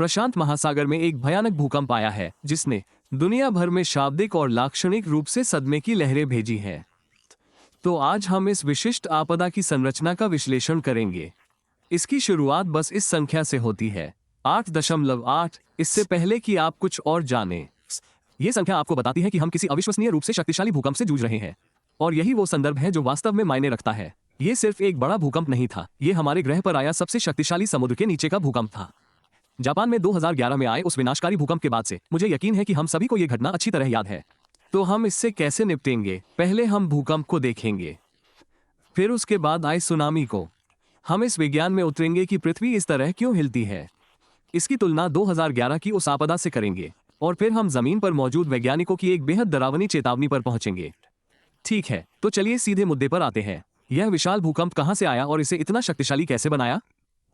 प्रशांत महासागर में एक भयानक भूकंप आया है जिसने दुनिया भर में शाब्दिक और लाक्षणिक रूप से सदमे की लहरें भेजी हैं। तो आज हम इस विशिष्ट आपदा की संरचना का विश्लेषण करेंगे। इसकी शुरुआत बस इस संख्या से होती है 8.8। इससे पहले कि आप कुछ और जानें, यह संख्या आपको बताती है कि हम किसी अविश्वसनीय रूप से शक्तिशाली भूकंप से जूझ रहे हैं। और यही वो संदर्भ है जो वास्तव में मायने रखता है। ये सिर्फ एक बड़ा भूकंप नहीं था, ये हमारे ग्रह पर आया सबसे शक्तिशाली समुद्र के नीचे का भूकंप था। जापान में 2011 में आए उस विनाशकारी भूकंप के बाद से मुझे यकीन है कि हम सभी को यह घटना अच्छी तरह याद है। तो हम इससे कैसे निपटेंगे? पहले हम भूकंप को देखेंगे, फिर उसके बाद आए सुनामी को। हम इस विज्ञान में उतरेंगे कि पृथ्वी इस तरह क्यों हिलती है। इसकी तुलना 2011 की उस आपदा से करेंगे और फिर हम जमीन पर मौजूद वैज्ञानिकों की एक बेहद डरावनी चेतावनी पर पहुंचेंगे। ठीक है, तो चलिए सीधे मुद्दे पर आते हैं। यह विशाल भूकंप कहां से आया और इसे इतना शक्तिशाली कैसे बनाया?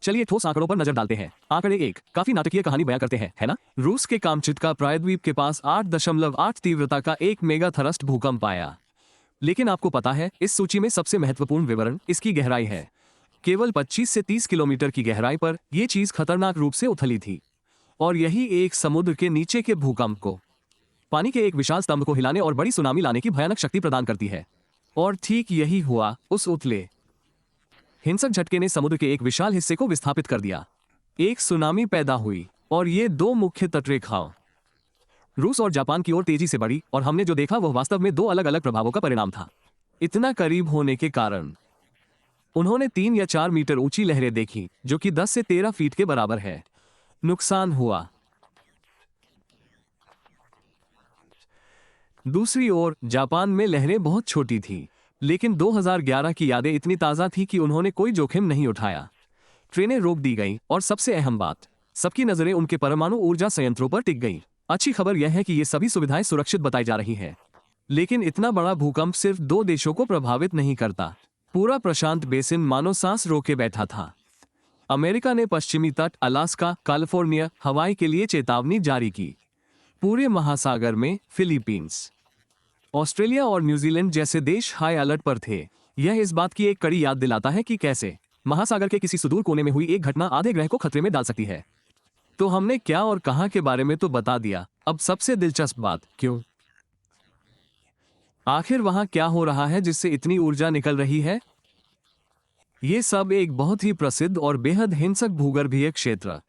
चलिए ठोस आंकड़ों पर नजर डालते हैं। आंकड़े 1 काफी नाटकीय कहानी बयां करते हैं, है ना? रूस के कामचुटका प्रायद्वीप के पास 8.8 तीव्रता का एक मेगा थ्रस्ट भूकंप आया। लेकिन आपको पता है, इस सूची में सबसे महत्वपूर्ण विवरण इसकी गहराई है। केवल 25 से 30 किलोमीटर की गहराई पर यह चीज खतरनाक रूप से उथली थी। और यही एक समुद्र के नीचे के भूकंप को, पानी के एक विशाल स्तंभ को हिलाने और बड़ी सुनामी लाने की भयानक शक्ति प्रदान करती है। और ठीक यही हुआ। उस उथले हिंसक झटके ने समुद्र के एक विशाल हिस्से को विस्थापित कर दिया। एक सुनामी पैदा हुई और ये दो मुख्य तटरेखाओं रूस और जापान की ओर तेजी से बढ़ी, और हमने जो देखा वह वास्तव में दो अलग अलग प्रभावों का परिणाम था। इतना करीब होने के कारण उन्होंने 3 या 4 मीटर ऊंची लहरें देखी, जो कि 10 से 13 फीट के बराबर है। नुकसान हुआ। दूसरी ओर जापान में लहरें बहुत छोटी थी, लेकिन 2011 की यादें इतनी ताज़ा थी कि उन्होंने कोई जोखिम नहीं उठाया। ट्रेनें रोक दी गईं और सबसे अहम बात, सबकी नजरें उनके परमाणु ऊर्जा संयंत्रों पर टिक गईं। अच्छी खबर यह है कि ये सभी सुविधाएं सुरक्षित बताई जा रही हैं। लेकिन इतना बड़ा भूकंप सिर्फ 2 देशों को प्रभावित नहीं करता। पूरा प्रशांत बेसिन मानो सांस रोके बैठा था। अमेरिका ने पश्चिमी तट, अलास्का, कैलिफोर्निया, हवाई के लिए चेतावनी जारी की। पूरे महासागर में फिलीपींस, ऑस्ट्रेलिया और न्यूजीलैंड जैसे देश हाई अलर्ट पर थे। यह इस बात की एक कड़ी याद दिलाता है कि कैसे महासागर के किसी सुदूर कोने में हुई एक घटना आधे ग्रह को खतरे में डाल सकती है। तो हमने क्या और कहां के बारे में तो बता दिया। अब सबसे दिलचस्प बात, क्यों? आखिर वहां क्या हो रहा है जिससे इतनी ऊर्जा निकल रही है? यह सब एक बहुत ही प्रसिद्ध और बेहद हिंसक भूगर्भीय क्षेत्र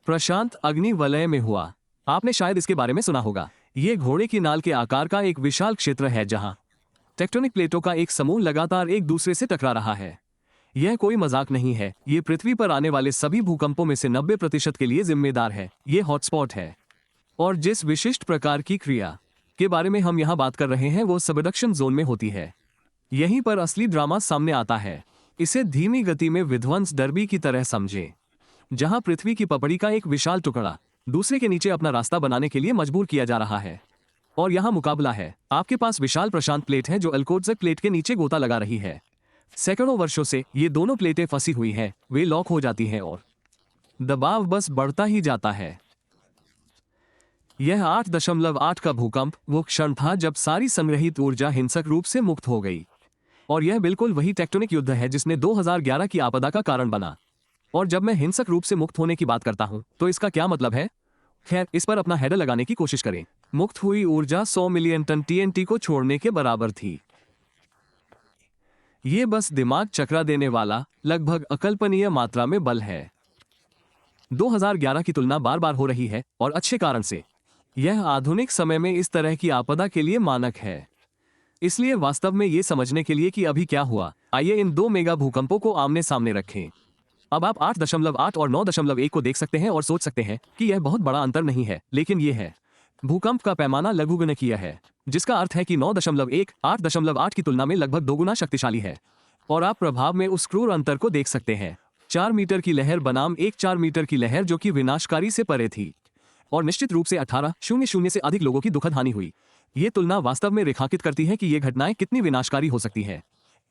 प्रशांत अग्नि वलय में हुआ। आपने शायद इसके बारे में सुना होगा। यह घोड़े की नाल के आकार का एक विशाल क्षेत्र है जहां टेक्टोनिक प्लेटों का एक समूह लगातार एक दूसरे से टकरा रहा है। यह कोई मजाक नहीं है। यह पृथ्वी पर आने वाले सभी भूकंपों में से 90% के लिए जिम्मेदार है। यह हॉटस्पॉट है। और जिस विशिष्ट प्रकार की क्रिया के बारे में हम यहां बात कर रहे हैं वो सबडक्शन जोन में होती है। यहीं पर असली ड्रामा सामने आता है। इसे धीमी गति में विध्वंस डर्बी की तरह समझें, जहां पृथ्वी की पपड़ी का एक विशाल टुकड़ा दूसरे के नीचे अपना रास्ता बनाने के लिए मजबूर किया जा रहा है। और यहां मुकाबला है। आपके पास विशाल प्रशांत प्लेट है जो अल्कोत्सक प्लेट के नीचे गोता लगा रही है। सैकड़ों वर्षों से ये दोनों प्लेटें फंसी हुई हैं, वे लॉक हो जाती हैं और दबाव बस बढ़ता ही जाता है। यह 8.8 का भूकंप वो क्षण था जब सारी संग्रहित ऊर्जा हिंसक रूप से मुक्त हो गई। और यह बिल्कुल वही टेक्टोनिक युद्ध है जिसने 2011 की आपदा का कारण बना। और जब मैं हिंसक रूप से मुक्त होने की बात करता हूं तो इसका क्या मतलब है? खैर, इस पर अपना हेडर लगाने की कोशिश करें। मुक्त हुई ऊर्जा 100 मिलियन टन TNT को छोड़ने के बराबर थी। यह बस दिमाग चकरा देने वाला, लगभग अकल्पनीय मात्रा में बल है। 2011 की तुलना बार बार हो रही है और अच्छे कारण से। यह आधुनिक समय में इस तरह की आपदा के लिए मानक है। इसलिए वास्तव में यह समझने के लिए कि अभी क्या हुआ, आइए इन 2 मेगा भूकंपों को आमने सामने रखें। अब आप 8.8 और 9.1 को देख सकते हैं और सोच सकते हैं कि यह बहुत बड़ा अंतर नहीं है, लेकिन यह है। भूकंप का पैमाना लघुगणकीय है, जिसका अर्थ है कि 9.1 8.8 की तुलना में लगभग 2 गुना शक्तिशाली है। और आप प्रभाव में उस क्रूर अंतर को देख सकते हैं। 4 मीटर की लहर बनाम एक 4 मीटर की लहर जो कि विनाशकारी से परे थी। और निश्चित रूप से 1800 से अधिक लोगों की दुखद हानि हुई। ये तुलना वास्तव में रेखांकित करती है कि ये घटनाएं कितनी विनाशकारी हो सकती है।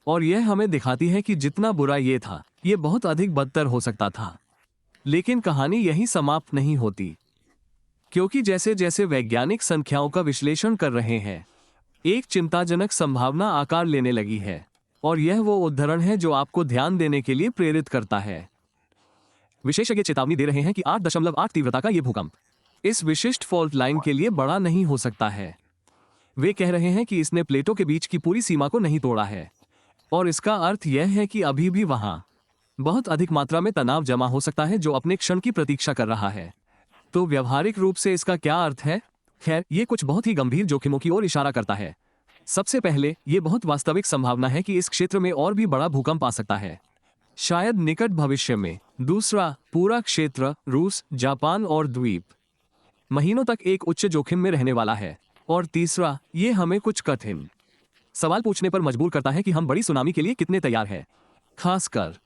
और यह हमें दिखाती है कि जितना बुरा ये था, ये बहुत अधिक बदतर हो सकता था। लेकिन कहानी यहीं समाप्त नहीं होती, क्योंकि जैसे जैसे वैज्ञानिक संख्याओं का विश्लेषण कर रहे हैं, एक चिंताजनक संभावना आकार लेने लगी है। और यह वो उदाहरण है जो आपको ध्यान देने के लिए प्रेरित करता है। विशेषज्ञ चेतावनी दे रहे हैं कि 8.8 तीव्रता का ये भूकंप इस विशिष्ट फॉल्ट लाइन के लिए बड़ा नहीं हो सकता है। वे कह रहे हैं कि इसने प्लेटों के बीच की पूरी सीमा को नहीं तोड़ा है और इसका अर्थ यह है कि अभी भी वहां बहुत अधिक मात्रा में तनाव जमा हो सकता है जो अपने क्षण की प्रतीक्षा कर रहा है। तो व्यवहारिक रूप से इसका क्या अर्थ है? खैर, ये कुछ बहुत ही गंभीर जोखिमों की ओर इशारा करता है। सबसे पहले, ये बहुत वास्तविक संभावना है कि इस क्षेत्र में और भी बड़ा भूकंप आ सकता है, शायद निकट भविष्य में। दूसरा, पूरा क्षेत्र रूस, जापान और द्वीप महीनों तक एक उच्च जोखिम में रहने वाला है। और तीसरा, ये हमें कुछ कठिन सवाल पूछने पर मजबूर करता है कि हम बड़ी सुनामी के लिए कितने तैयार हैं, खासकर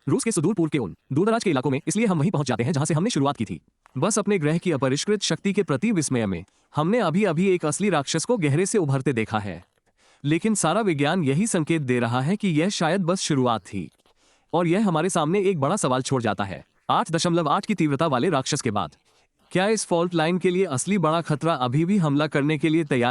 रूस के सुदूर पूर्व के उन दूरदराज के इलाकों में। इसलिए हम वहीं पहुंच जाते हैं जहां से हमने शुरुआत की थी। बस अपने ग्रह की अपरिष्कृत शक्ति के प्रति विस्मय में हमने अभी अभी एक असली राक्षस को गहरे से उभरते देखा है, लेकिन सारा विज्ञान यही संकेत दे रहा है कि यह शायद बस शुरुआत थी। और यह हमारे सामने एक बड़ा सवाल छोड़ जाता है, 8.8 की तीव्रता वाले राक्षस के बाद क्या इस फॉल्ट लाइन के लिए असली बड़ा खतरा अभी भी हमला करने के लिए तैयार